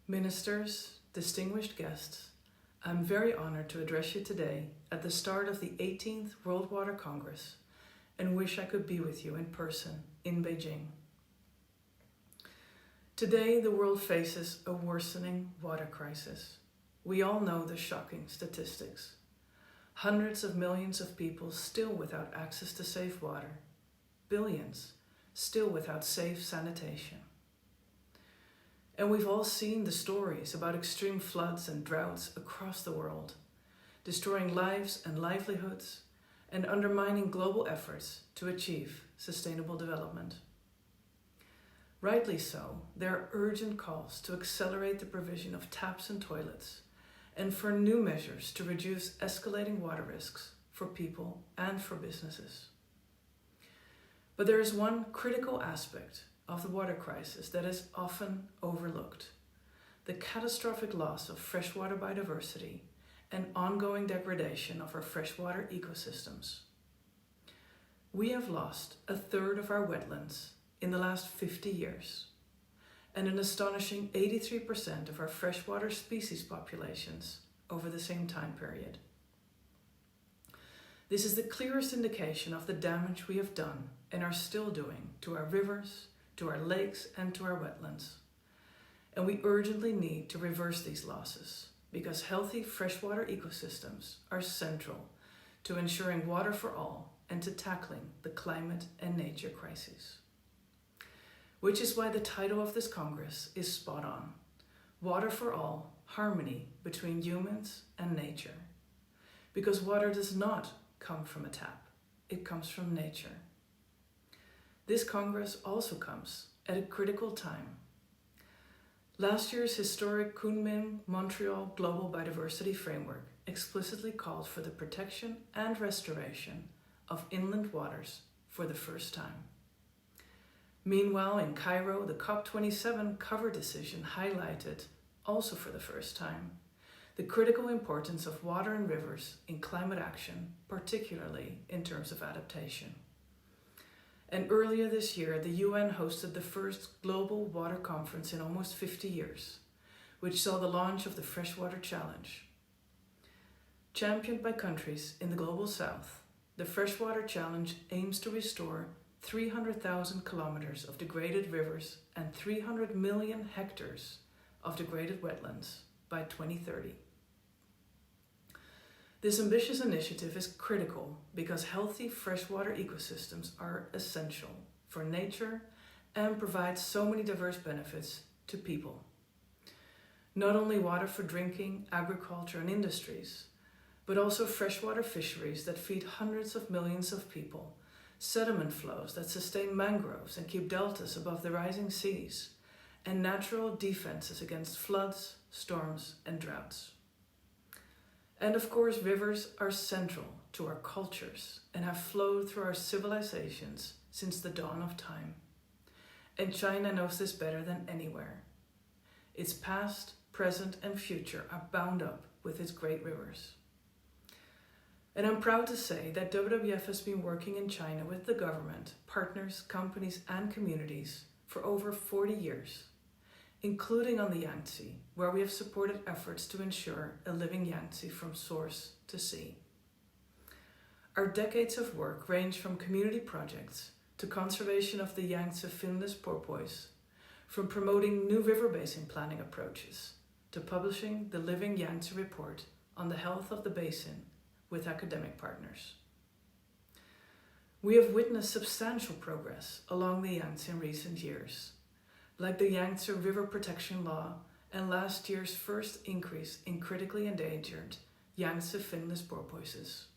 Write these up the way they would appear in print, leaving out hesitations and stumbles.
Ministers, distinguished guests, I'm very honored to address you today at the start of the 18th World Water Congress and wish I could be with you in person in Beijing. Today, the world faces a worsening water crisis. We all know the shocking statistics. Hundreds of millions of people still without access to safe water. Billions still without safe sanitation. And we've all seen the stories about extreme floods and droughts across the world, destroying lives and livelihoods and undermining global efforts to achieve sustainable development. Rightly so, there are urgent calls to accelerate the provision of taps and toilets and for new measures to reduce escalating water risks for people and for businesses. But there is one critical aspect of the water crisis that is often overlooked: the catastrophic loss of freshwater biodiversity and ongoing degradation of our freshwater ecosystems. We have lost a third of our wetlands in the last 50 years, and an astonishing 83% of our freshwater species populations over the same time period. This is the clearest indication of the damage we have done and are still doing to our rivers, to our lakes, and to our wetlands. And we urgently need to reverse these losses because healthy freshwater ecosystems are central to ensuring water for all and to tackling the climate and nature crises. Which is why the title of this Congress is spot on: Water for All, Harmony Between Humans and Nature. Because water does not come from a tap, it comes from nature. This Congress also comes at a critical time. Last year's historic Kunming-Montreal Global Biodiversity Framework explicitly called for the protection and restoration of inland waters for the first time. Meanwhile, in Cairo, the COP27 cover decision highlighted, also for the first time, the critical importance of water and rivers in climate action, particularly in terms of adaptation. And earlier this year, the UN hosted the first global water conference in almost 50 years, which saw the launch of the Freshwater Challenge. Championed by countries in the Global South, the Freshwater Challenge aims to restore 300,000 kilometers of degraded rivers and 300 million hectares of degraded wetlands by 2030. This ambitious initiative is critical because healthy freshwater ecosystems are essential for nature and provide so many diverse benefits to people. Not only water for drinking, agriculture, and industries, but also freshwater fisheries that feed hundreds of millions of people, sediment flows that sustain mangroves and keep deltas above the rising seas, and natural defenses against floods, storms, and droughts. And of course, rivers are central to our cultures and have flowed through our civilizations since the dawn of time. And China knows this better than anywhere. Its past, present, and future are bound up with its great rivers. And I'm proud to say that WWF has been working in China with the government, partners, companies, and communities for over 40 years, including on the Yangtze, where we have supported efforts to ensure a living Yangtze from source to sea. Our decades of work range from community projects to conservation of the Yangtze finless porpoise, from promoting new river basin planning approaches to publishing the Living Yangtze report on the health of the basin with academic partners. We have witnessed substantial progress along the Yangtze in recent years, like the Yangtze River Protection Law and last year's first increase in critically endangered Yangtze finless porpoises.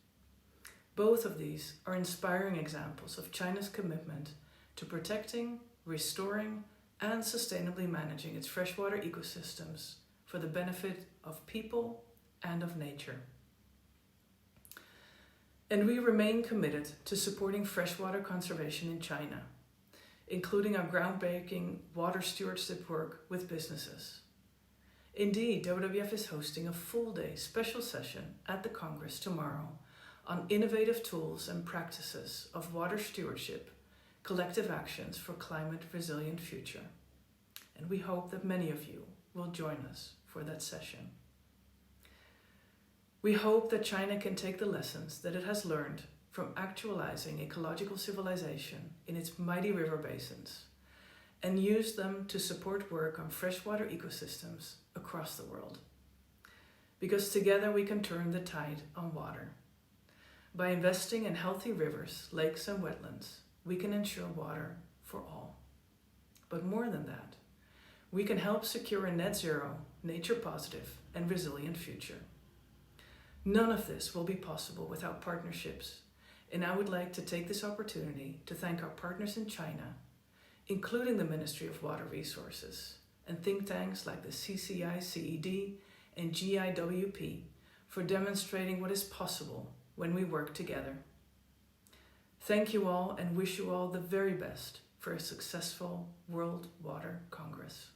Both of these are inspiring examples of China's commitment to protecting, restoring, and sustainably managing its freshwater ecosystems for the benefit of people and of nature. And we remain committed to supporting freshwater conservation in China, including our groundbreaking water stewardship work with businesses. Indeed, WWF is hosting a full-day special session at the Congress tomorrow on innovative tools and practices of water stewardship, collective actions for climate-resilient future. And we hope that many of you will join us for that session. We hope that China can take the lessons that it has learned from actualizing ecological civilization in its mighty river basins and use them to support work on freshwater ecosystems across the world. Because together we can turn the tide on water. By investing in healthy rivers, lakes, and wetlands, we can ensure water for all. But more than that, we can help secure a net zero, nature positive, and resilient future. None of this will be possible without partnerships, and I would like to take this opportunity to thank our partners in China, including the Ministry of Water Resources and think tanks like the CCI-CED and GIWP for demonstrating what is possible when we work together. Thank you all and wish you all the very best for a successful World Water Congress.